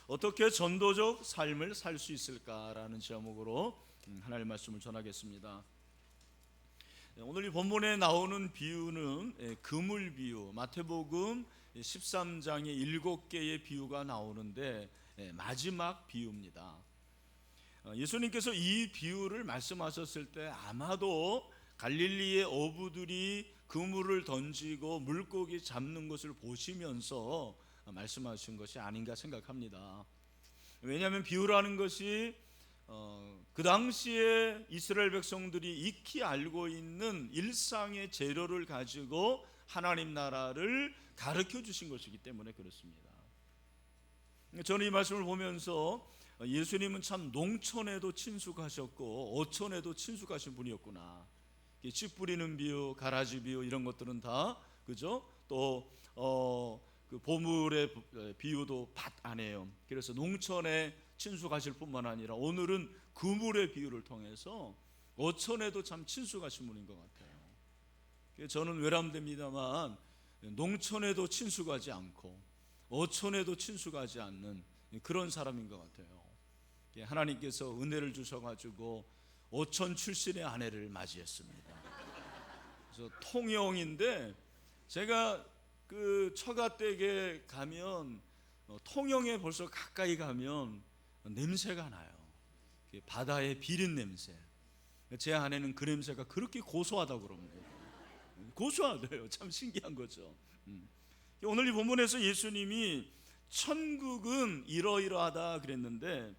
어떻게 전도적 삶을 살 수 있을까라는 제목으로 하나님의 말씀을 전하겠습니다. 오늘 이 본문에 나오는 비유는 그물 비유, 마태복음 13장에 7개의 비유가 나오는데 마지막 비유입니다. 예수님께서 이 비유를 말씀하셨을 때 아마도 갈릴리의 어부들이 그물을 던지고 물고기 잡는 것을 보시면서 말씀하신 것이 아닌가 생각합니다. 왜냐하면 비유라는 것이 그 당시에 이스라엘 백성들이 익히 알고 있는 일상의 재료를 가지고 하나님 나라를 가르쳐 주신 것이기 때문에 그렇습니다. 저는 이 말씀을 보면서 예수님은 참 농촌에도 친숙하셨고 어촌에도 친숙하신 분이었구나. 씨 뿌리는 비유, 가라지 비유 이런 것들은 다 그죠? 또 그 보물의 비유도 밭 안에요. 그래서 농촌에 친숙하실 뿐만 아니라 오늘은 그물의 비유를 통해서 어촌에도 참 친숙하신 분인 것 같아요. 저는 외람됩니다만 농촌에도 친숙하지 않고 어촌에도 친숙하지 않는 그런 사람인 것 같아요. 하나님께서 은혜를 주셔가지고 어촌 출신의 아내를 맞이했습니다. 그래서 통영인데 제가 그 처가댁에 가면 통영에 벌써 가까이 가면 냄새가 나요. 바다의 비린 냄새. 제 아내는 그 냄새가 그렇게 고소하다고 그럽니다. 고소하대요. 참 신기한 거죠. 오늘 이 본문에서 예수님이 천국은 이러이러하다 그랬는데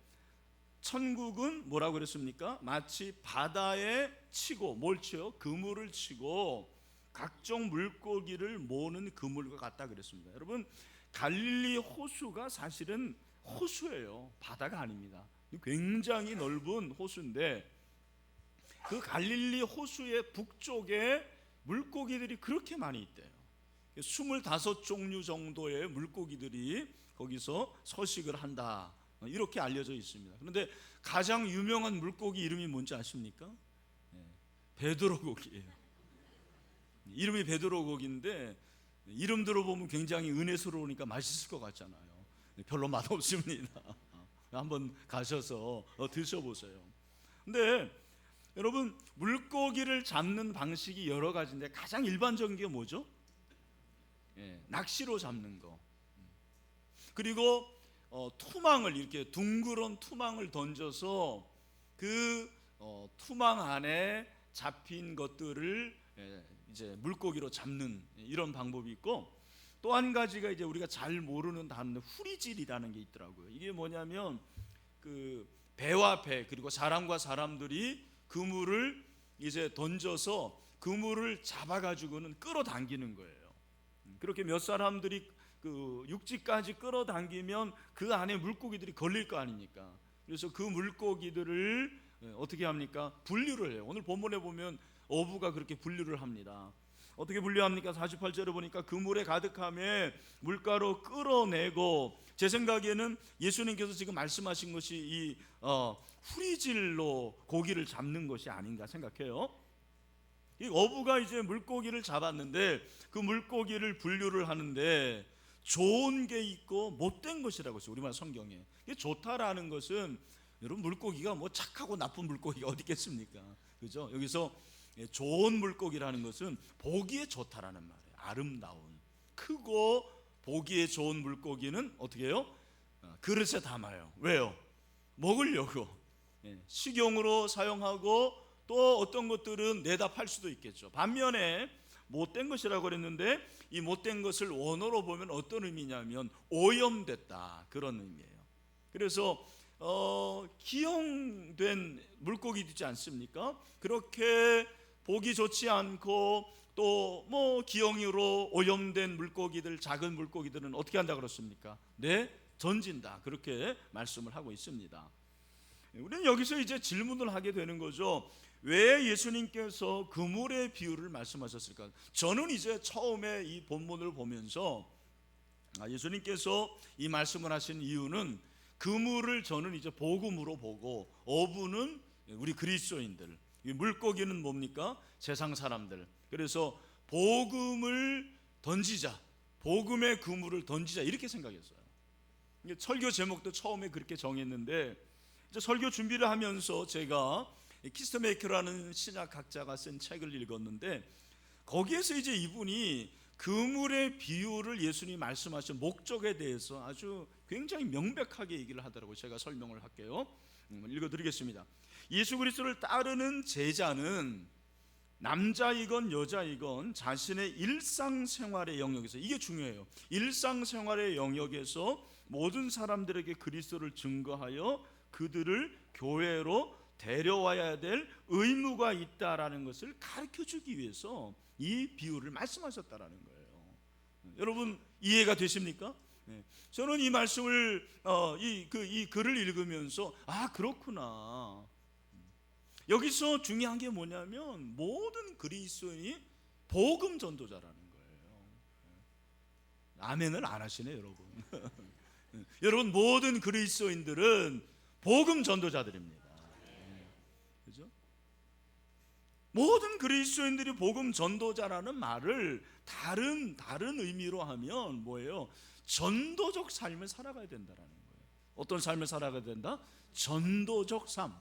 천국은 뭐라고 그랬습니까? 마치 바다에 치고 뭘 치요? 그물을 치고 각종 물고기를 모으는 그물과 같다 그랬습니다. 여러분 갈릴리 호수가 사실은 호수예요. 바다가 아닙니다. 굉장히 넓은 호수인데 그 갈릴리 호수의 북쪽에 물고기들이 그렇게 많이 있대요. 25종류 정도의 물고기들이 거기서 서식을 한다 이렇게 알려져 있습니다. 그런데 가장 유명한 물고기 이름이 뭔지 아십니까? 베드로고기예요. 이름이 베드로고기인데 이름 들어보면 굉장히 은혜스러우니까 맛있을 것 같잖아요. 별로 맛없습니다. 한번 가셔서 드셔보세요. 근데 여러분 물고기를 잡는 방식이 여러 가지인데 가장 일반적인 게 뭐죠? 낚시로 잡는 거. 그리고 투망을 이렇게 둥그런 투망을 던져서 그 투망 안에 잡힌 것들을 이제 물고기로 잡는 이런 방법이 있고 또 한 가지가 이제 우리가 잘 모르는 단어 후리질이라는 게 있더라고요. 이게 뭐냐면 그 배와 배 그리고 사람과 사람들이 그물을 이제 던져서 그물을 잡아가지고는 끌어당기는 거예요. 그렇게 몇 사람들이 그 육지까지 끌어당기면 그 안에 물고기들이 걸릴 거 아닙니까? 그래서 그 물고기들을 어떻게 합니까? 분류를 해요. 오늘 본문에 보면 어부가 그렇게 분류를 합니다. 어떻게 분류합니까? 48절에 보니까 그물에 가득함에 물가로 끌어내고 제 생각에는 예수님께서 지금 말씀하신 것이 이 후리질로 고기를 잡는 것이 아닌가 생각해요. 이 어부가 이제 물고기를 잡았는데 그 물고기를 분류를 하는데 좋은 게 있고 못된 것이라고 했어요. 우리말 성경에. 좋다라는 것은 여러분 물고기가 뭐 착하고 나쁜 물고기가 어디 있겠습니까? 그죠? 여기서 좋은 물고기라는 것은 보기에 좋다라는 말이에요. 아름다운 크고 보기에 좋은 물고기는 어떻게 해요? 그릇에 담아요. 왜요? 먹으려고. 식용으로 사용하고 또 어떤 것들은 내다 팔 수도 있겠죠. 반면에 못된 것이라고 그랬는데 이 못된 것을 원어로 보면 어떤 의미냐면 오염됐다 그런 의미예요. 그래서 기형된 물고기 있지 않습니까? 그렇게 보기 좋지 않고 또 뭐 기형으로 오염된 물고기들 작은 물고기들은 어떻게 한다 그렇습니까? 던진다 그렇게 말씀을 하고 있습니다. 우리는 여기서 이제 질문을 하게 되는 거죠. 왜 예수님께서 그물의 비유를 말씀하셨을까? 저는 이제 처음에 이 본문을 보면서 예수님께서 이 말씀을 하신 이유는 그물을 저는 이제 복음으로 보고 어부는 우리 그리스도인들, 물고기는 뭡니까? 세상 사람들. 그래서 복음을 던지자, 복음의 그물을 던지자 이렇게 생각했어요. 설교 제목도 처음에 그렇게 정했는데, 이제 설교 준비를 하면서 제가 키스터메이커라는 신약학자가 쓴 책을 읽었는데, 거기에서 이제 이분이 그물의 비유를 예수님이 말씀하신 목적에 대해서 아주 굉장히 명백하게 얘기를 하더라고요. 제가 설명을 할게요. 읽어드리겠습니다. 예수 그리스도를 따르는 제자는 남자이건 여자이건 자신의 일상생활의 영역에서, 이게 중요해요, 일상생활의 영역에서 모든 사람들에게 그리스도를 증거하여 그들을 교회로 데려와야 될 의무가 있다라는 것을 가르쳐주기 위해서 이 비유를 말씀하셨다라는 거예요. 여러분 이해가 되십니까? 저는 이 말씀을 이 글을 읽으면서 그렇구나. 여기서 중요한 게 뭐냐면 모든 그리스도인이 복음 전도자라는 거예요. 아멘을 안 하시네 여러분. 여러분 모든 그리스도인들은 복음 전도자들입니다. 그죠? 모든 그리스도인들이 복음 전도자라는 말을 다른 의미로 하면 뭐예요? 전도적 삶을 살아가야 된다라는 거예요. 어떤 삶을 살아가야 된다? 전도적 삶.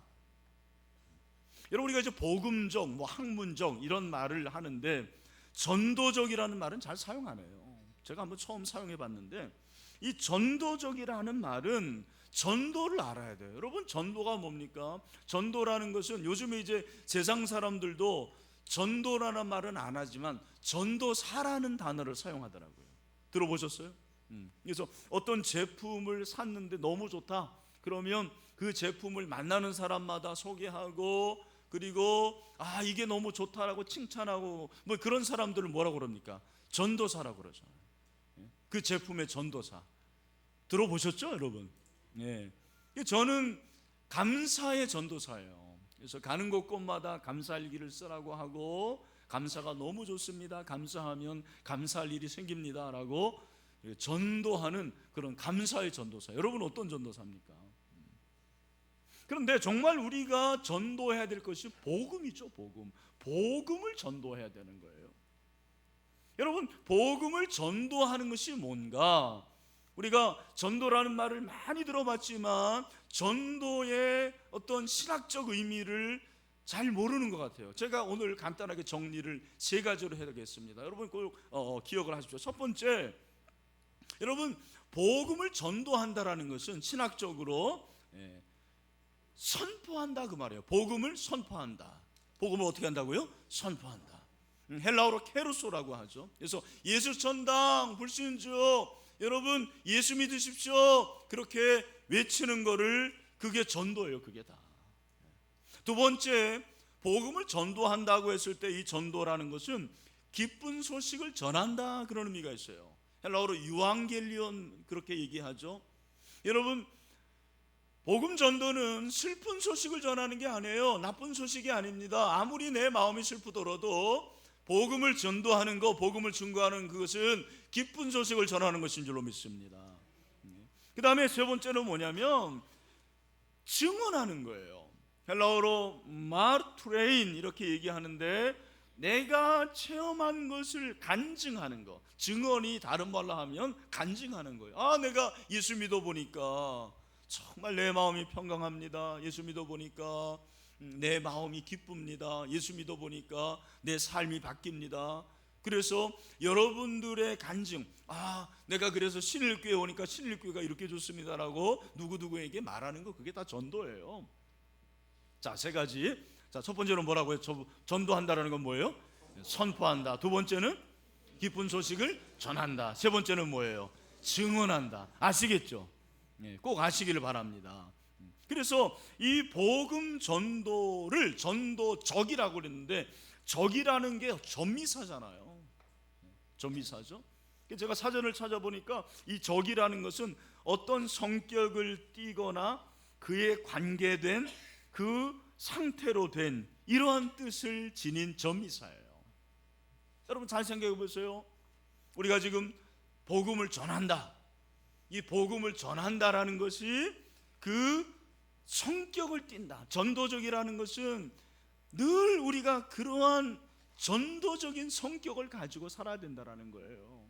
여러분 우리가 이제 복음적, 학문적 이런 말을 하는데 전도적이라는 말은 잘 사용 안 해요. 제가 한번 처음 사용해 봤는데, 이 전도적이라는 말은 전도를 알아야 돼요. 여러분 전도가 뭡니까? 전도라는 것은 요즘에 이제 세상 사람들도 전도라는 말은 안 하지만 전도사라는 단어를 사용하더라고요. 들어보셨어요? 그래서 어떤 제품을 샀는데 너무 좋다 그러면 그 제품을 만나는 사람마다 소개하고, 그리고 이게 너무 좋다라고 칭찬하고, 그런 사람들을 뭐라고 그럽니까? 전도사라고 그러죠. 그 제품의 전도사. 들어보셨죠 여러분? 저는 감사의 전도사예요. 그래서 가는 곳곳마다 감사일기를 쓰라고 하고, 감사가 너무 좋습니다, 감사하면 감사할 일이 생깁니다 라고 전도하는 그런 감사의 전도사. 여러분 어떤 전도사입니까? 그런데 정말 우리가 전도해야 될 것이 복음이죠. 복음을 전도해야 되는 거예요. 여러분 복음을 전도하는 것이 뭔가? 우리가 전도라는 말을 많이 들어봤지만 전도의 어떤 신학적 의미를 잘 모르는 것 같아요. 제가 오늘 간단하게 정리를 3가지로 해야겠습니다. 여러분 꼭 기억을 하십시오. 첫 번째, 여러분 복음을 전도한다라는 것은 신학적으로 선포한다 그 말이에요. 복음을 선포한다. 복음을 어떻게 한다고요? 선포한다. 헬라어로 케루소라고 하죠. 그래서 예수 천당 불신주 여러분 예수 믿으십시오 그렇게 외치는 거를, 그게 전도예요. 그게 다. 두 번째, 복음을 전도한다고 했을 때 이 전도라는 것은 기쁜 소식을 전한다 그런 의미가 있어요. 헬라어로 유앙겔리온 그렇게 얘기하죠. 여러분 복음 전도는 슬픈 소식을 전하는 게 아니에요. 나쁜 소식이 아닙니다. 아무리 내 마음이 슬프더라도 복음을 전도하는 것, 복음을 증거하는 그것은 기쁜 소식을 전하는 것인 줄로 믿습니다. 그 다음에 3번째는 뭐냐면 증언하는 거예요. 헬라어로 마르투레인 이렇게 얘기하는데, 내가 체험한 것을 간증하는 거. 증언이 다른 말로 하면 간증하는 거예요. 내가 예수 믿어보니까 정말 내 마음이 평강합니다. 예수 믿어보니까 내 마음이 기쁩니다. 예수 믿어보니까 내 삶이 바뀝니다. 그래서 여러분들의 간증, 내가 그래서 신일교회 오니까 신일교회가 이렇게 좋습니다라고 누구누구에게 말하는 거, 그게 다 전도예요. 자, 3가지. 자, 첫 번째는 뭐라고요? 전도한다라는 건 뭐예요? 선포한다. 두 번째는 기쁜 소식을 전한다. 3번째는 뭐예요? 증언한다. 아시겠죠? 꼭 아시기를 바랍니다. 그래서 이 복음 전도를 전도적이라고 그랬는데, 적이라는 게 전미사잖아요. 전미사죠. 제가 사전을 찾아보니까 이 적이라는 것은 어떤 성격을 띠거나 그에 관계된 그 상태로 된 이러한 뜻을 지닌 전미사예요. 여러분 잘 생각해 보세요. 우리가 지금 복음을 전한다. 이 복음을 전한다라는 것이 그 성격을 띈다. 전도적이라는 것은 늘 우리가 그러한 전도적인 성격을 가지고 살아야 된다라는 거예요.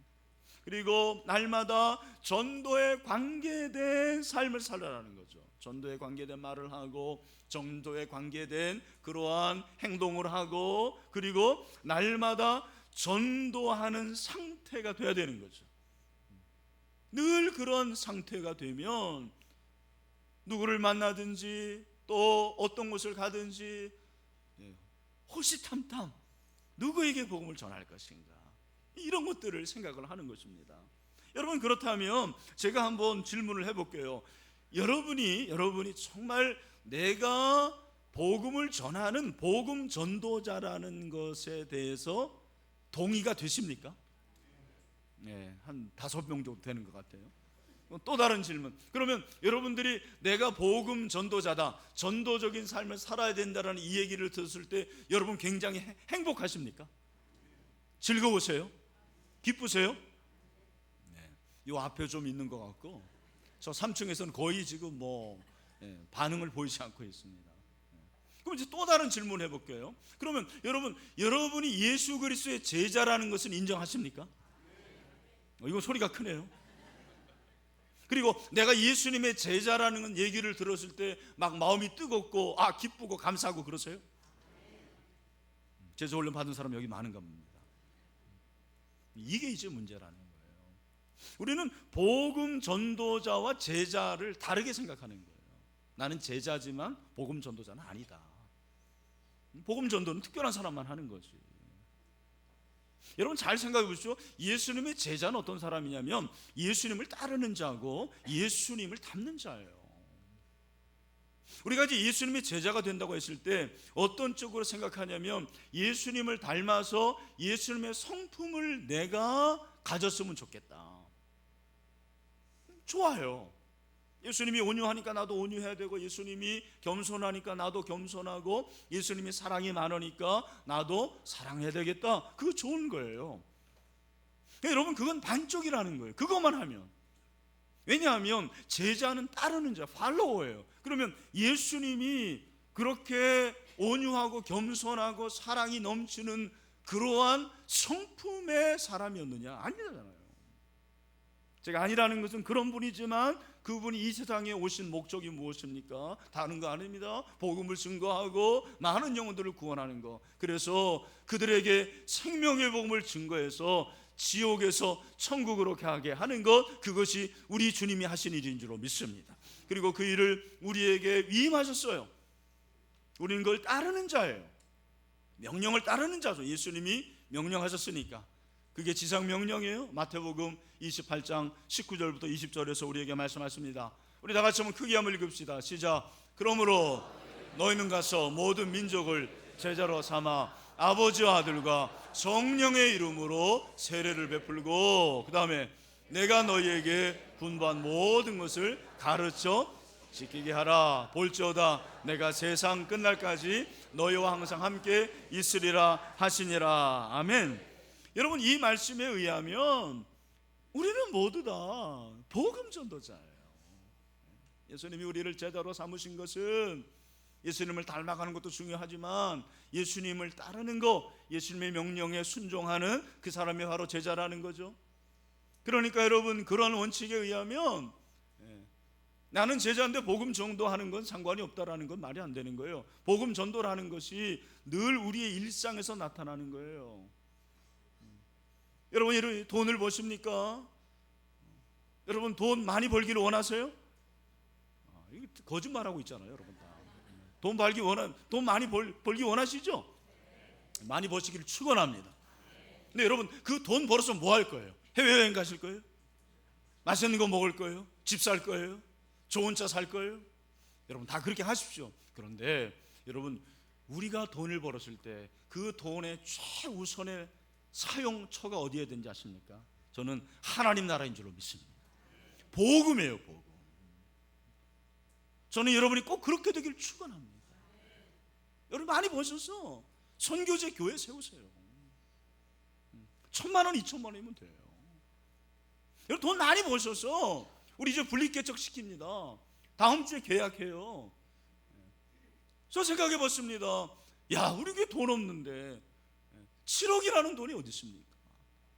그리고 날마다 전도에 관계된 삶을 살아라는 거죠. 전도에 관계된 말을 하고 전도에 관계된 그러한 행동을 하고, 그리고 날마다 전도하는 상태가 돼야 되는 거죠. 늘 그런 상태가 되면 누구를 만나든지 또 어떤 곳을 가든지 호시탐탐 누구에게 복음을 전할 것인가, 이런 것들을 생각을 하는 것입니다. 여러분, 그렇다면 제가 한번 질문을 해볼게요. 여러분이 정말 내가 복음을 전하는 복음 전도자라는 것에 대해서 동의가 되십니까? 네, 한 5명 정도 되는 것 같아요. 또 다른 질문. 그러면 여러분들이 내가 복음 전도자다, 전도적인 삶을 살아야 된다는 이 얘기를 들었을 때 여러분 굉장히 행복하십니까? 즐거우세요? 기쁘세요? 네, 이 앞에 좀 있는 것 같고, 저 3층에서는 거의 지금 반응을 보이지 않고 있습니다. 그럼 이제 또 다른 질문 해볼게요. 그러면 여러분이 예수 그리스도의 제자라는 것은 인정하십니까? 이거 소리가 크네요. 그리고 내가 예수님의 제자라는 얘기를 들었을 때 막 마음이 뜨겁고 기쁘고 감사하고 그러세요? 제자 훈련 받은 사람 여기 많은가 봅니다. 이게 이제 문제라는 거예요. 우리는 복음 전도자와 제자를 다르게 생각하는 거예요. 나는 제자지만 복음 전도자는 아니다. 복음 전도는 특별한 사람만 하는 거지. 여러분 잘 생각해 보시죠. 예수님의 제자는 어떤 사람이냐면 예수님을 따르는 자고 예수님을 닮는 자예요. 우리가 이제 예수님의 제자가 된다고 했을 때 어떤 쪽으로 생각하냐면 예수님을 닮아서 예수님의 성품을 내가 가졌으면 좋겠다. 좋아요. 예수님이 온유하니까 나도 온유해야 되고, 예수님이 겸손하니까 나도 겸손하고, 예수님이 사랑이 많으니까 나도 사랑해야 되겠다. 그거 좋은 거예요. 여러분, 그건 반쪽이라는 거예요. 그것만 하면. 왜냐하면 제자는 따르는 자, 팔로워예요. 그러면 예수님이 그렇게 온유하고 겸손하고 사랑이 넘치는 그러한 성품의 사람이었느냐? 아니잖아요. 제가 아니라는 것은 그런 분이지만 그분이 이 세상에 오신 목적이 무엇입니까? 다른 거 아닙니다. 복음을 증거하고 많은 영혼들을 구원하는 거. 그래서 그들에게 생명의 복음을 증거해서 지옥에서 천국으로 가게 하는 것, 그것이 우리 주님이 하신 일인 줄로 믿습니다. 그리고 그 일을 우리에게 위임하셨어요. 우리는 그걸 따르는 자예요. 명령을 따르는 자죠. 예수님이 명령하셨으니까. 그게 지상 명령이에요. 마태복음 28장 19절부터 20절에서 우리에게 말씀하십니다. 우리 다 같이 한번 크게 한번 읽읍시다. 시작. 그러므로 너희는 가서 모든 민족을 제자로 삼아 아버지와 아들과 성령의 이름으로 세례를 베풀고, 그 다음에 내가 너희에게 분부한 모든 것을 가르쳐 지키게 하라. 볼지어다 내가 세상 끝날까지 너희와 항상 함께 있으리라 하시니라. 아멘. 여러분, 이 말씀에 의하면 우리는 모두 다 복음 전도자예요. 예수님이 우리를 제자로 삼으신 것은 예수님을 닮아가는 것도 중요하지만 예수님을 따르는 것, 예수님의 명령에 순종하는 그 사람이 바로 제자라는 거죠. 그러니까 여러분, 그런 원칙에 의하면 나는 제자인데 복음 전도하는 건 상관이 없다라는 건 말이 안 되는 거예요. 복음 전도라는 것이 늘 우리의 일상에서 나타나는 거예요. 여러분, 돈을 버십니까? 여러분, 돈 많이 벌기를 원하세요? 이거 거짓말하고 있잖아요, 여러분. 돈 많이 벌기 원하시죠? 많이 버시기를 축원합니다. 근데 여러분, 그 돈 벌어서 뭐 할 거예요? 해외여행 가실 거예요? 맛있는 거 먹을 거예요? 집 살 거예요? 좋은 차 살 거예요? 여러분, 다 그렇게 하십시오. 그런데 여러분, 우리가 돈을 벌었을 때 그 돈의 최우선의 사용처가 어디에 된지 아십니까? 저는 하나님 나라인 줄로 믿습니다. 복음이에요, 복음. 저는 여러분이 꼭 그렇게 되길 축원합니다. 여러분, 많이 버셔서 선교제 교회 세우세요. 1,000만 원, 2,000만 원이면 돼요. 여러분, 돈 많이 버셔서 우리 이제 분리개척 시킵니다. 다음 주에 계약해요. 저 생각해 봤습니다. 야, 우리 교회 돈 없는데 7억이라는 돈이 어디 있습니까?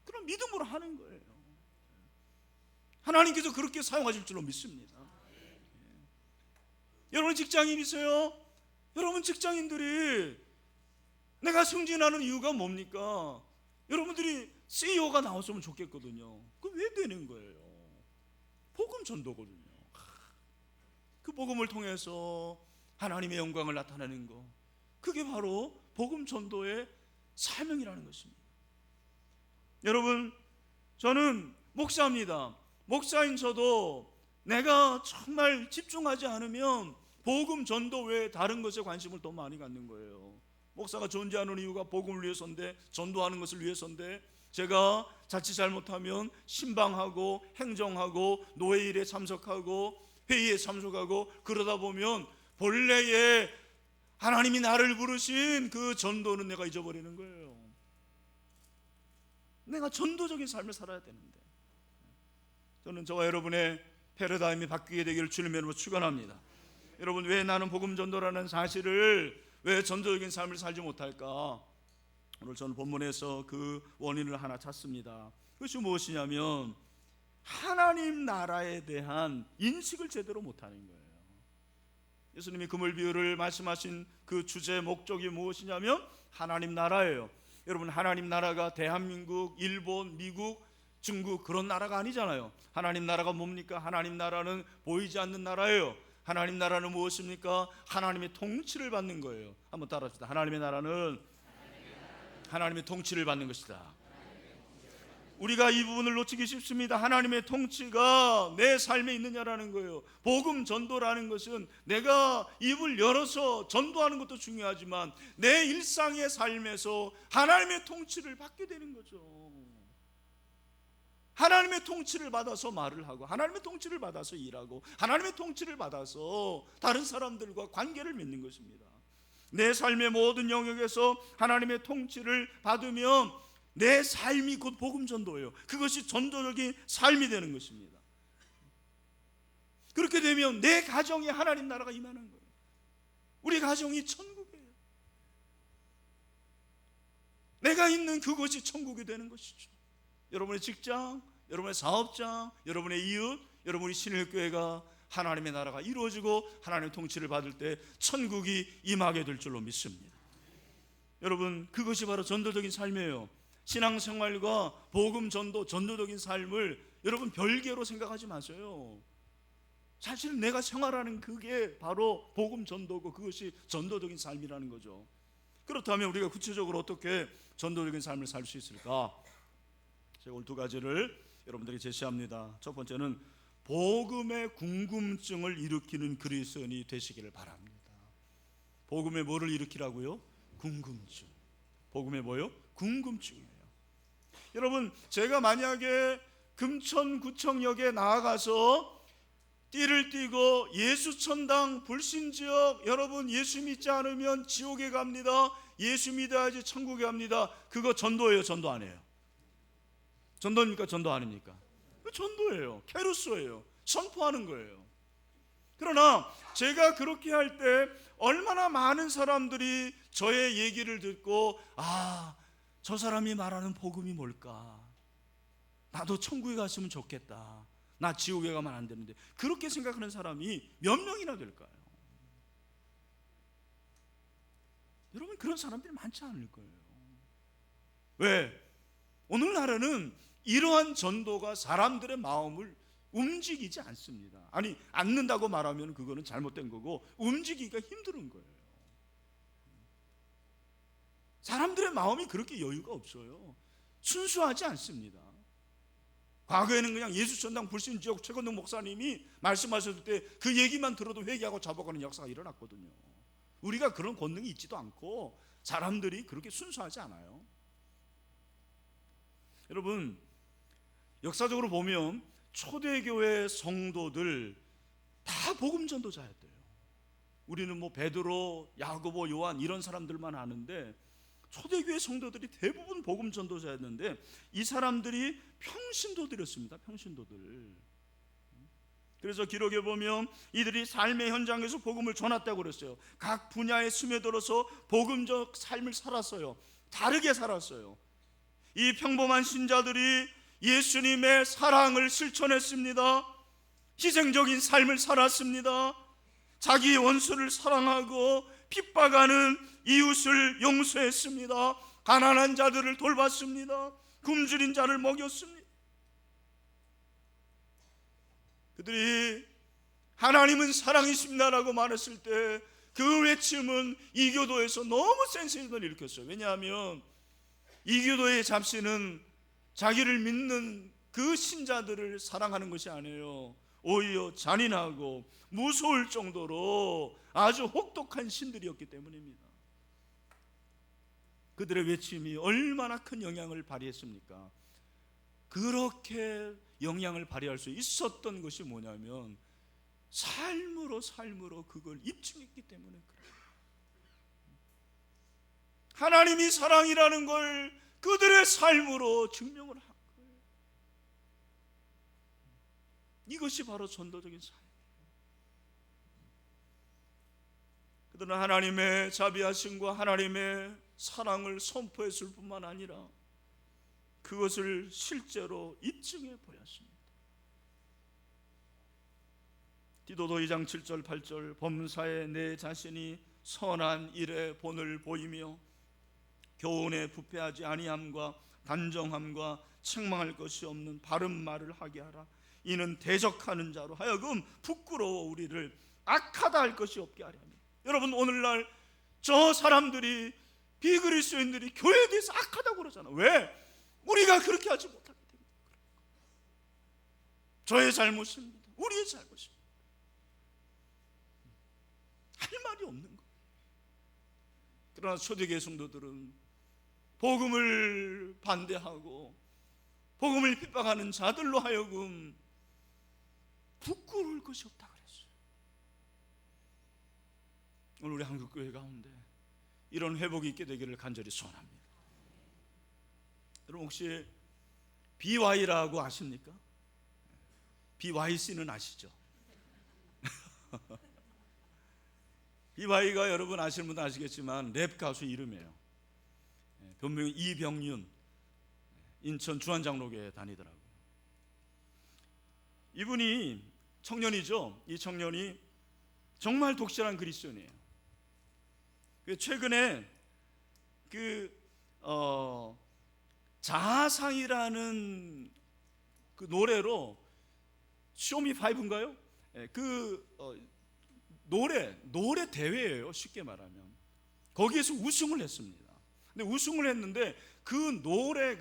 그럼 믿음으로 하는 거예요. 하나님께서 그렇게 사용하실 줄로 믿습니다. 여러분 직장인이세요? 여러분 직장인들이 내가 승진하는 이유가 뭡니까? 여러분들이 CEO가 나왔으면 좋겠거든요. 그게 왜 되는 거예요? 복음 전도거든요. 그 복음을 통해서 하나님의 영광을 나타내는 거, 그게 바로 복음 전도의 사명이라는 것입니다. 여러분, 저는 목사입니다. 목사인 저도 내가 정말 집중하지 않으면 복음 전도 외에 다른 것에 관심을 더 많이 갖는 거예요. 목사가 존재하는 이유가 복음을 위해서인데, 전도하는 것을 위해서인데, 제가 자칫 잘못하면 신방하고 행정하고 노회일에 참석하고 회의에 참석하고 그러다 보면 본래의 하나님이 나를 부르신 그 전도는 내가 잊어버리는 거예요. 내가 전도적인 삶을 살아야 되는데, 저는 저와 여러분의 패러다임이 바뀌게 되기를 주님의 이름으로 축원합니다. 여러분, 왜 나는 복음 전도라는 사실을, 왜 전도적인 삶을 살지 못할까? 오늘 저는 본문에서 그 원인을 하나 찾습니다. 그것이 무엇이냐면 하나님 나라에 대한 인식을 제대로 못하는 거예요. 예수님이 금을 비유를 말씀하신 그 주제의 목적이 무엇이냐면 하나님 나라예요. 여러분, 하나님 나라가 대한민국, 일본, 미국, 중국 그런 나라가 아니잖아요. 하나님 나라가 뭡니까? 하나님 나라는 보이지 않는 나라예요. 하나님 나라는 무엇입니까? 하나님의 통치를 받는 거예요. 한번 따라합시다. 하나님의 나라는 하나님의 통치를 받는 것이다. 우리가 이 부분을 놓치기 쉽습니다. 하나님의 통치가 내 삶에 있느냐라는 거예요. 복음 전도라는 것은 내가 입을 열어서 전도하는 것도 중요하지만 내 일상의 삶에서 하나님의 통치를 받게 되는 거죠. 하나님의 통치를 받아서 말을 하고, 하나님의 통치를 받아서 일하고, 하나님의 통치를 받아서 다른 사람들과 관계를 맺는 것입니다. 내 삶의 모든 영역에서 하나님의 통치를 받으면 내 삶이 곧 복음 전도예요. 그것이 전도적인 삶이 되는 것입니다. 그렇게 되면 내 가정에 하나님 나라가 임하는 거예요. 우리 가정이 천국이에요. 내가 있는 그곳이 천국이 되는 것이죠. 여러분의 직장, 여러분의 사업장, 여러분의 이웃, 여러분의 신일교회가 하나님의 나라가 이루어지고 하나님의 통치를 받을 때 천국이 임하게 될 줄로 믿습니다. 여러분, 그것이 바로 전도적인 삶이에요. 신앙생활과 복음 전도, 전도적인 삶을 여러분 별개로 생각하지 마세요. 사실 내가 생활하는 그게 바로 복음 전도고 그것이 전도적인 삶이라는 거죠. 그렇다면 우리가 구체적으로 어떻게 전도적인 삶을 살 수 있을까? 제가 오늘 두 가지를 여러분들에게 제시합니다. 첫 번째는 복음의 궁금증을 일으키는 그리스도인이 되시기를 바랍니다. 복음의 뭐를 일으키라고요? 궁금증. 복음의 뭐요? 궁금증이에요. 여러분, 제가 만약에 금천구청역에 나아가서 띠를 띠고 예수천당 불신지역, 여러분 예수 믿지 않으면 지옥에 갑니다, 예수 믿어야지 천국에 갑니다, 그거 전도예요, 전도 아니에요? 전도입니까? 전도 아닙니까? 전도예요. 케루소예요. 선포하는 거예요. 그러나 제가 그렇게 할 때 얼마나 많은 사람들이 저의 얘기를 듣고, 아, 저 사람이 말하는 복음이 뭘까? 나도 천국에 갔으면 좋겠다. 나 지옥에 가면 안 되는데. 그렇게 생각하는 사람이 몇 명이나 될까요? 여러분, 그런 사람들이 많지 않을 거예요. 왜? 오늘날에는 이러한 전도가 사람들의 마음을 움직이지 않습니다. 아니, 않는다고 말하면 그거는 잘못된 거고 움직이기가 힘든 거예요. 사람들의 마음이 그렇게 여유가 없어요. 순수하지 않습니다. 과거에는 그냥 예수천당 불신지역 최건동 목사님이 말씀하셨을 때 그 얘기만 들어도 회개하고 잡아가는 역사가 일어났거든요. 우리가 그런 권능이 있지도 않고 사람들이 그렇게 순수하지 않아요. 여러분, 역사적으로 보면 초대교회 성도들 다 복음 전도자였대요. 우리는 뭐 베드로, 야고보, 요한 이런 사람들만 아는데 초대교회 성도들이 대부분 복음 전도자였는데 이 사람들이 평신도들이었습니다. 평신도들. 그래서 기록에 보면 이들이 삶의 현장에서 복음을 전했다고 그랬어요. 각 분야에 스며들어서 복음적 삶을 살았어요. 다르게 살았어요. 이 평범한 신자들이 예수님의 사랑을 실천했습니다. 희생적인 삶을 살았습니다. 자기 원수를 사랑하고 핍박하는 이웃을 용서했습니다. 가난한 자들을 돌봤습니다. 굶주린 자를 먹였습니다. 그들이 하나님은 사랑이십니다라고 말했을 때 그 외침은 이교도에서 너무 센세이션을 일으켰어요. 왜냐하면 이교도의 잡신은 자기를 믿는 그 신자들을 사랑하는 것이 아니에요. 오히려 잔인하고 무서울 정도로 아주 혹독한 신들이었기 때문입니다. 그들의 외침이 얼마나 큰 영향을 발휘했습니까? 그렇게 영향을 발휘할 수 있었던 것이 뭐냐면 삶으로 그걸 입증했기 때문에 그래요. 하나님이 사랑이라는 걸 그들의 삶으로 증명을 한 거예요. 이것이 바로 전도적인 삶이에요. 그들은 하나님의 자비하심과 하나님의 사랑을 선포했을 뿐만 아니라 그것을 실제로 입증해 보였습니다. 디도도 2장 7절 8절 범사에 내 자신이 선한 일에 본을 보이며 교훈에 부패하지 아니함과 단정함과 책망할 것이 없는 바른 말을 하게 하라. 이는 대적하는 자로 하여금 부끄러워 우리를 악하다 할 것이 없게 하려 합니다. 여러분, 오늘날 저 사람들이, 비그리스도인들이 교회에 대해서 악하다고 그러잖아요. 왜? 우리가 그렇게 하지 못하기 때문에. 저의 잘못입니다. 우리의 잘못입니다. 할 말이 없는 거예요. 그러나 초대교회 성도들은 복음을 반대하고 복음을 핍박하는 자들로 하여금 부끄러울 것이 없다 그랬어요. 오늘 우리 한국교회 가운데 이런 회복이 있게 되기를 간절히 소원합니다. 여러분, 혹시 BY라고 아십니까? BYC는 아시죠? BY가 여러분 아시는 분도 아시겠지만 랩 가수 이름이에요. 본명이 이병윤, 인천 주한장로교에 다니더라고요. 이분이 청년이죠. 이 청년이 정말 독실한 그리스도인이에요. 최근에 자아상이라는 그 노래로 쇼미5인가요? 노래 대회예요. 쉽게 말하면 거기에서 우승을 했습니다. 근데 우승을 했는데 그 노래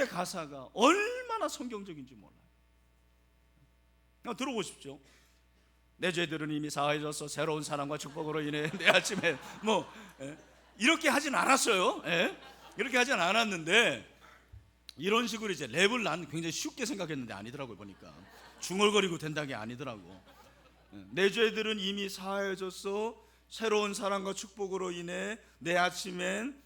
가사가 얼마나 성경적인지 몰라요. 들어보십시오. 내 죄들은 이미 사하여져서 새로운 사랑과 축복으로 인해 내 아침에 이렇게 하진 않았어요. 이렇게 하진 않았는데 이런 식으로 이제 랩을 난 굉장히 쉽게 생각했는데 아니더라고요. 보니까 중얼거리고 된다는 게 아니더라고. 내 죄들은 이미 사하여져서 새로운 사랑과 축복으로 인해 내 아침엔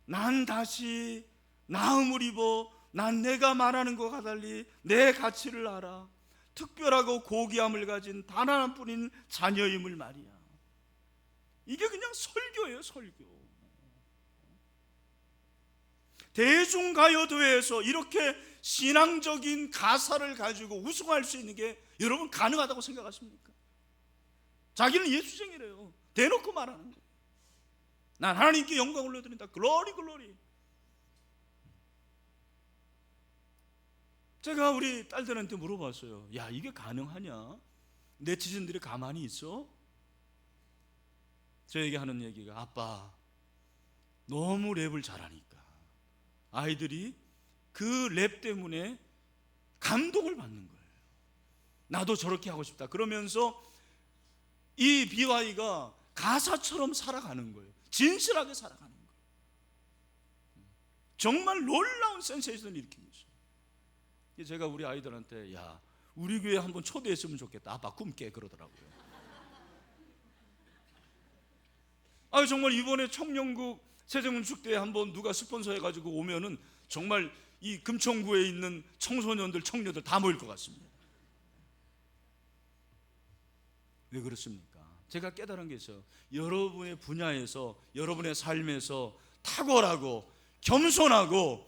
난 다시 나음을 입어 난 내가 말하는 것과 달리 내 가치를 알아. 특별하고 고귀함을 가진 단 하나뿐인 자녀임을 말이야. 이게 그냥 설교예요. 설교. 대중가요대회에서 이렇게 신앙적인 가사를 가지고 우승할 수 있는 게 여러분 가능하다고 생각하십니까? 자기는 예수쟁이래요. 대놓고 말하는 거예요. 난 하나님께 영광 올려드린다. 글로리 글로리. 제가 우리 딸들한테 물어봤어요. 야, 이게 가능하냐? 네티즌들이 가만히 있어? 저에게 하는 얘기가, 아빠 너무 랩을 잘하니까 아이들이 그 랩 때문에 감동을 받는 거예요. 나도 저렇게 하고 싶다. 그러면서 이 BY가 가사처럼 살아가는 거예요. 진실하게 살아가는 거예요. 정말 놀라운 센세이션을 일으킨 거죠. 제가 우리 아이들한테, 야, 우리 교회 한번 초대했으면 좋겠다. 아빠 꿈 깨. 그러더라고요. 정말 이번에 청년국 세정음축대에 한번 누가 스폰서 해가지고 오면은 정말 이 금천구에 있는 청소년들, 청년들 다 모일 것 같습니다. 왜 그렇습니까? 제가 깨달은 게 있어요. 여러분의 분야에서, 여러분의 삶에서 탁월하고 겸손하고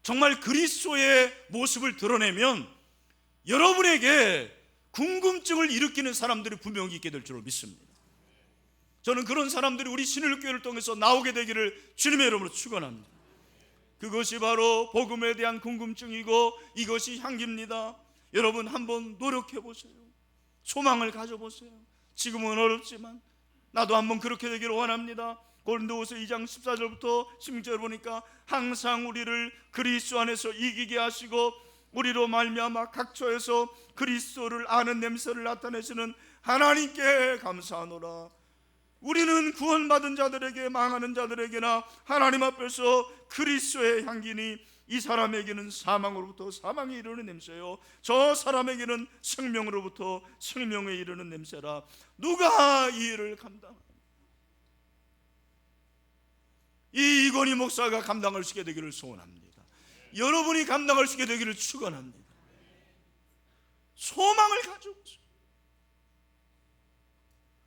정말 그리스도의 모습을 드러내면 여러분에게 궁금증을 일으키는 사람들이 분명히 있게 될 줄로 믿습니다. 저는 그런 사람들이 우리 신일교회를 통해서 나오게 되기를 주님의 이름으로 축원합니다. 그것이 바로 복음에 대한 궁금증이고 이것이 향기입니다. 여러분 한번 노력해 보세요. 소망을 가져보세요. 지금은 어렵지만 나도 한번 그렇게 되기를 원합니다. 고린도후서 2장 14절부터 16절 보니까 항상 우리를 그리스도 안에서 이기게 하시고 우리로 말미암아 각처에서 그리스도를 아는 냄새를 나타내시는 하나님께 감사하노라. 우리는 구원받은 자들에게 망하는 자들에게나 하나님 앞에서 그리스도의 향기니 이 사람에게는 사망으로부터 사망에 이르는 냄새요 저 사람에게는 생명으로부터 생명에 이르는 냄새라. 누가 이 일을 감당하나? 이 이건희 목사가 감당할 수 있게 되기를 소원합니다. 여러분이 감당할 수 있게 되기를 축원합니다. 소망을 가져오세요.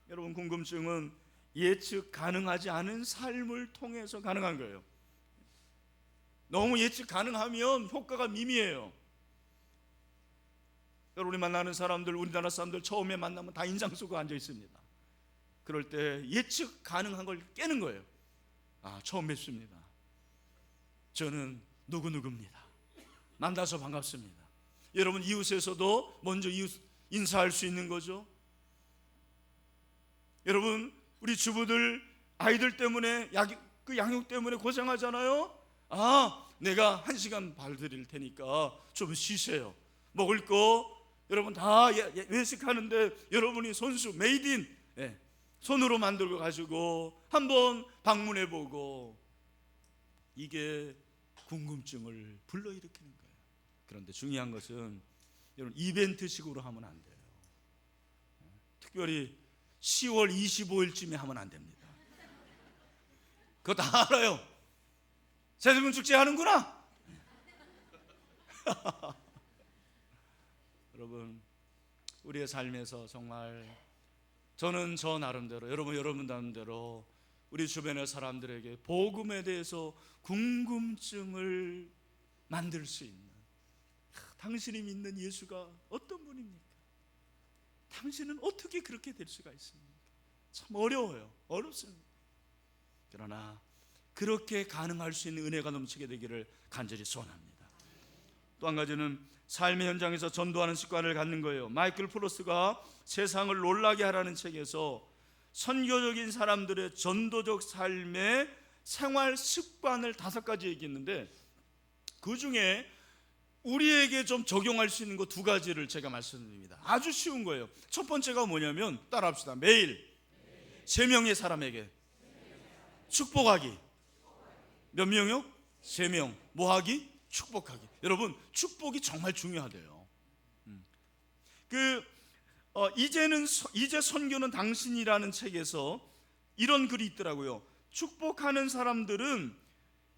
여러분 궁금증은 예측 가능하지 않은 삶을 통해서 가능한 거예요. 너무 예측 가능하면 효과가 미미해요. 여러분이 만나는 사람들, 우리나라 사람들 처음에 만나면 다 인상 쓰고 앉아 있습니다. 그럴 때 예측 가능한 걸 깨는 거예요. 처음 뵙습니다. 저는 누구누구입니다. 만나서 반갑습니다. 여러분 이웃에서도 먼저 이웃 인사할 수 있는 거죠. 여러분 우리 주부들 아이들 때문에 그 양육 때문에 고생하잖아요. 내가 1시간 봐드릴 테니까 좀 쉬세요. 먹을 거 여러분 다 외식하는데 여러분이 손수 메이드인 손으로 만들고 가지고 한번 방문해보고, 이게 궁금증을 불러일으키는 거예요. 그런데 중요한 것은 여러분 이벤트식으로 하면 안 돼요. 특별히 10월 25일쯤에 하면 안 됩니다. 그거 다 알아요. 세대분 축제 하는구나. 여러분 우리의 삶에서 정말 저는 저 나름대로, 여러분 나름대로 우리 주변의 사람들에게 복음에 대해서 궁금증을 만들 수 있는, 당신이 믿는 예수가 어떤 분입니까? 당신은 어떻게 그렇게 될 수가 있습니까? 참 어려워요. 어렵습니다. 그러나 그렇게 가능할 수 있는 은혜가 넘치게 되기를 간절히 소원합니다. 또 한 가지는 삶의 현장에서 전도하는 습관을 갖는 거예요. 마이클 프로스가 세상을 놀라게 하라는 책에서 선교적인 사람들의 전도적 삶의 생활 습관을 5가지 얘기했는데, 그 중에 우리에게 좀 적용할 수 있는 거 2가지를 제가 말씀드립니다. 아주 쉬운 거예요. 첫 번째가 뭐냐면 따라합시다. 매일 3명의 사람에게 축복하기. 몇 명이요? 3명. 뭐하기? 축복하기. 여러분 축복이 정말 중요하대요. 이제 선교는 당신이라는 책에서 이런 글이 있더라고요. 축복하는 사람들은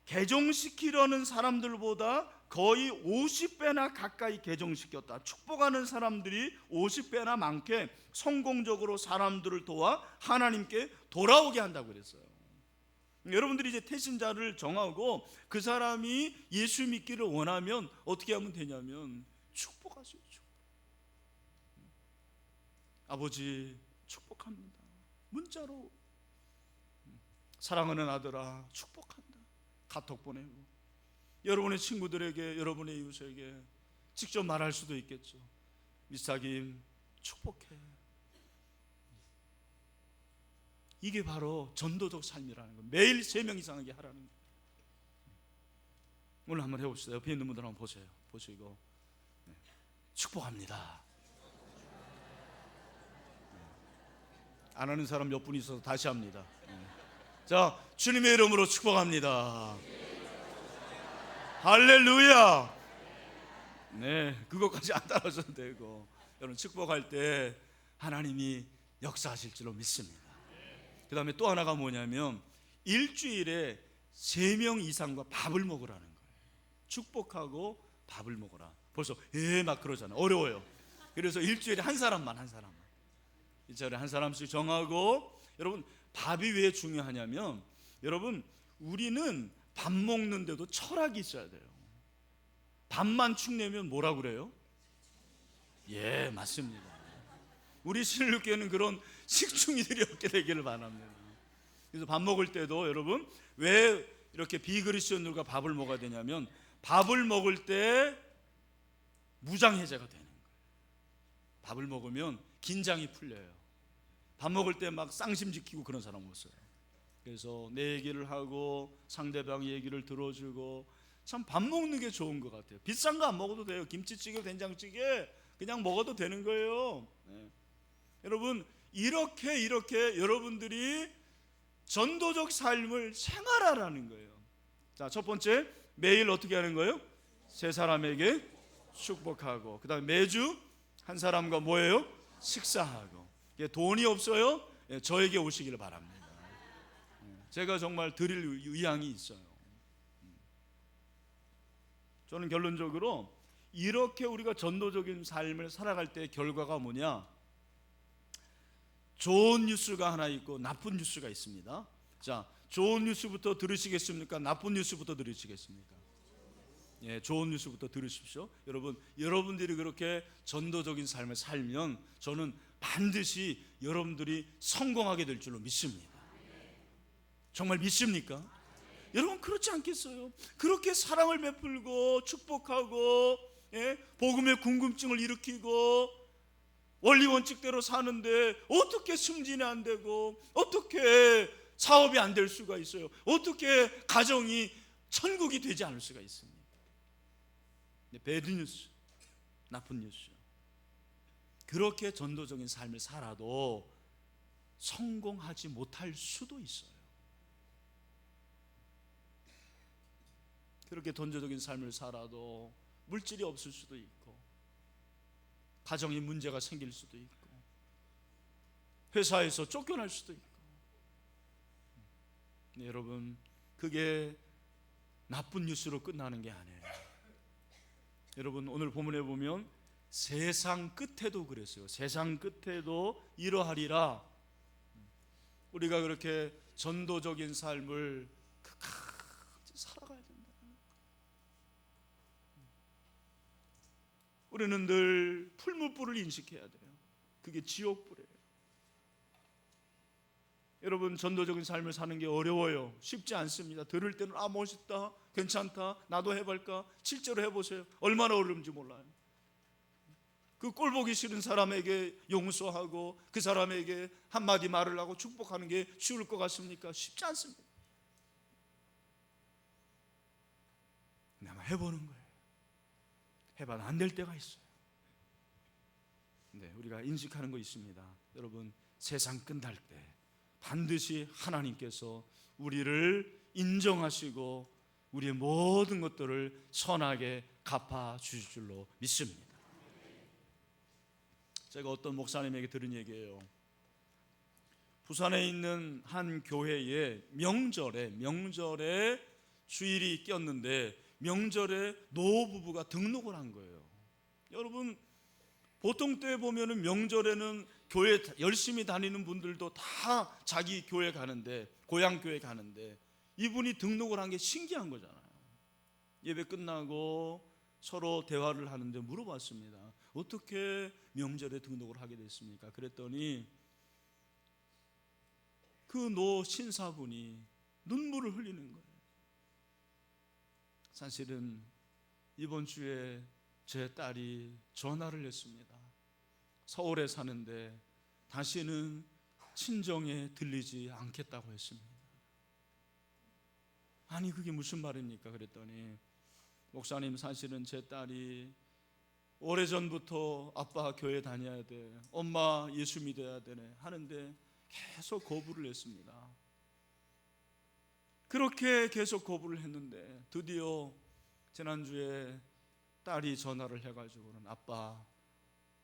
개종시키려는 사람들보다 거의 50배나 가까이 개종시켰다. 축복하는 사람들이 50배나 많게 성공적으로 사람들을 도와 하나님께 돌아오게 한다고 그랬어요. 여러분들이 이제 태신자를 정하고 그 사람이 예수 믿기를 원하면 어떻게 하면 되냐면 축복하세요. 아버지 축복합니다. 문자로 사랑하는 아들아 축복한다. 카톡 보내고 여러분의 친구들에게, 여러분의 이웃에게 직접 말할 수도 있겠죠. 미사김 축복해. 이게 바로 전도적 삶이라는 거예요. 매일 3명 이상하게 하라는 거예요. 오늘 한번 해봅시다. 옆에 있는 분들 한번 보세요. 보시고 축복합니다. 안 하는 사람 몇 분 있어서 다시 합니다. 자, 주님의 이름으로 축복합니다. 할렐루야. 네, 그것까지 안 따라서도 되고, 여러분 축복할 때 하나님이 역사하실 줄로 믿습니다. 그 다음에 또 하나가 뭐냐면 일주일에 3명 이상과 밥을 먹으라는 거예요. 축복하고 밥을 먹어라. 벌써 막 그러잖아요. 어려워요. 그래서 일주일에 한 사람만 일주일에 한 사람씩 정하고, 여러분 밥이 왜 중요하냐면, 여러분 우리는 밥 먹는데도 철학이 있어야 돼요. 밥만 축내면 뭐라 그래요? 예, 맞습니다. 우리 신일교회는 그런 식충이들이 없게 되기를 바랍니다. 그래서 밥 먹을 때도 여러분, 왜 이렇게 비그리스도인들과 밥을 먹어야 되냐면, 밥을 먹을 때 무장해제가 되는 거예요. 밥을 먹으면 긴장이 풀려요. 밥 먹을 때 막 쌍심 지키고 그런 사람 없어요. 그래서 내 얘기를 하고 상대방 얘기를 들어주고, 참 밥 먹는 게 좋은 것 같아요. 비싼 거 안 먹어도 돼요. 김치찌개, 된장찌개 그냥 먹어도 되는 거예요. 네. 여러분, 이렇게 여러분들이 전도적 삶을 생활하라는 거예요. 자, 첫 번째, 매일 어떻게 하는 거예요? 세 사람에게 축복하고, 그 다음에 매주 한 사람과 뭐예요? 식사하고. 돈이 없어요? 저에게 오시기를 바랍니다. 제가 정말 드릴 의향이 있어요. 저는 결론적으로 이렇게 우리가 전도적인 삶을 살아갈 때 결과가 뭐냐? 좋은 뉴스가 하나 있고 나쁜 뉴스가 있습니다. 자, 좋은 뉴스부터 들으시겠습니까? 나쁜 뉴스부터 들으시겠습니까? 예, 좋은 뉴스부터 들으십시오. 여러분들이 그렇게 전도적인 삶을 살면 저는 반드시 여러분들이 성공하게 될 줄로 믿습니다. 정말 믿습니까? 여러분, 그렇지 않겠어요? 그렇게 사랑을 베풀고 축복하고, 예? 복음의 궁금증을 일으키고 원리 원칙대로 사는데 어떻게 승진이 안 되고, 어떻게 사업이 안 될 수가 있어요? 어떻게 가정이 천국이 되지 않을 수가 있습니까? 배드 뉴스, 나쁜 뉴스. 그렇게 전도적인 삶을 살아도 성공하지 못할 수도 있어요. 그렇게 전도적인 삶을 살아도 물질이 없을 수도 있고, 가정에 문제가 생길 수도 있고, 회사에서 쫓겨날 수도 있고. 네, 여러분, 그게 나쁜 뉴스로 끝나는 게 아니에요. 여러분, 오늘 본문에 보면 세상 끝에도 그랬어요. 세상 끝에도 이러하리라. 우리가 그렇게 전도적인 삶을 끝까지 살아가야 된다. 우리는 늘 풀무불을 인식해야 돼요. 그게 지옥불이에요. 여러분, 전도적인 삶을 사는 게 어려워요. 쉽지 않습니다. 들을 때는 멋있다, 괜찮다, 나도 해볼까. 실제로 해보세요. 얼마나 어려운지 몰라요. 그 꼴보기 싫은 사람에게 용서하고 그 사람에게 한마디 말을 하고 축복하는 게 쉬울 것 같습니까? 쉽지 않습니다. 근데 아마 해보는 거예요. 해봐도 안 될 때가 있어요. 네, 우리가 인식하는 거 있습니다. 여러분, 세상 끝날 때 반드시 하나님께서 우리를 인정하시고 우리의 모든 것들을 선하게 갚아 주실 줄로 믿습니다. 제가 어떤 목사님에게 들은 얘기예요. 부산에 있는 한 교회에 명절에 주일이 꼈는데 명절에 노부부가 등록을 한 거예요. 여러분, 보통 때 보면은 명절에는 교회 열심히 다니는 분들도 다 자기 교회 가는데, 고향 교회 가는데, 이분이 등록을 한 게 신기한 거잖아요. 예배 끝나고 서로 대화를 하는데 물어봤습니다. 어떻게 명절에 등록을 하게 됐습니까? 그랬더니 그 노 신사분이 눈물을 흘리는 거예요. 사실은 이번 주에 제 딸이 전화를 했습니다. 서울에 사는데 다시는 친정에 들리지 않겠다고 했습니다. 아니, 그게 무슨 말입니까? 그랬더니, 목사님, 사실은 제 딸이 오래전부터 아빠 교회 다녀야 돼, 엄마 예수 믿어야 되네 하는데 계속 거부를 했습니다. 그렇게 계속 거부를 했는데 드디어 지난주에 딸이 전화를 해가지고는, 아빠,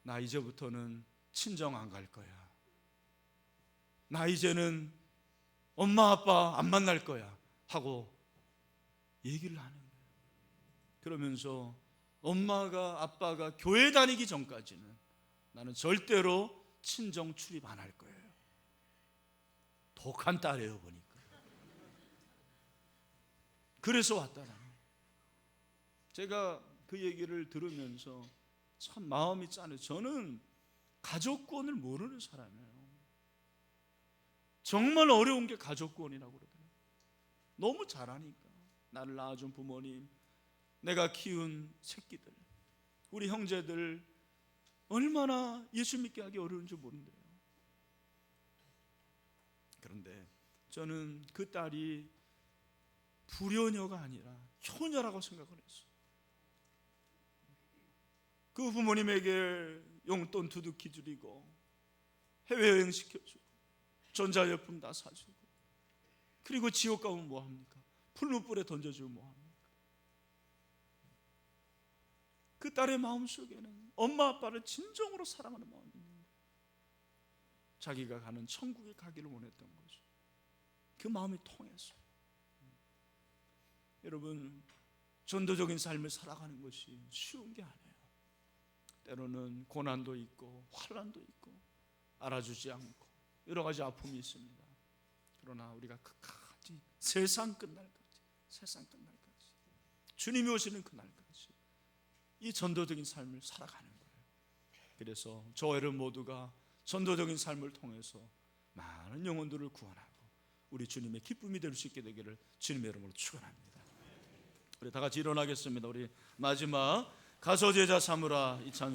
나 이제부터는 친정 안 갈 거야. 나 이제는 엄마 아빠 안 만날 거야 하고 얘기를 하는 거예요. 그러면서 엄마가 아빠가 교회 다니기 전까지는 나는 절대로 친정 출입 안 할 거예요. 독한 딸이에요, 보니까. 그래서 왔다라는 거예요. 제가 그 얘기를 들으면서 참 마음이 짠해요. 저는 가족권을 모르는 사람이에요. 정말 어려운 게 가족권이라고 그러더라고요. 너무 잘하니까. 나를 낳아준 부모님, 내가 키운 새끼들, 우리 형제들 얼마나 예수 믿게 하기 어려운지 모른대요. 그런데 저는 그 딸이 불효녀가 아니라 효녀라고 생각을 했어요. 그 부모님에게 용돈 두둑히 줄이고 해외여행 시켜주고 전자제품 다 사주고, 그리고 지옥 가면 뭐합니까? 풀무불에 던져주면 뭐합니까? 그 딸의 마음속에는 엄마 아빠를 진정으로 사랑하는 마음이 있는 거예요. 자기가 가는 천국에 가기를 원했던 거죠. 그 마음이 통했어요. 여러분, 전도적인 삶을 살아가는 것이 쉬운 게 아니에요. 때로는 고난도 있고 환난도 있고 알아주지 않고 여러 가지 아픔이 있습니다. 그러나 우리가 끝까지 세상 끝날까지 주님이 오시는 그날까지 이 전도적인 삶을 살아가는 거예요. 그래서 저 여러분 모두가 전도적인 삶을 통해서 많은 영혼들을 구원하고 우리 주님의 기쁨이 될 수 있게 되기를 주님의 이름으로 축원합니다. 우리 다 같이 일어나겠습니다. 우리 마지막 가서제자 삼으라 이 찬송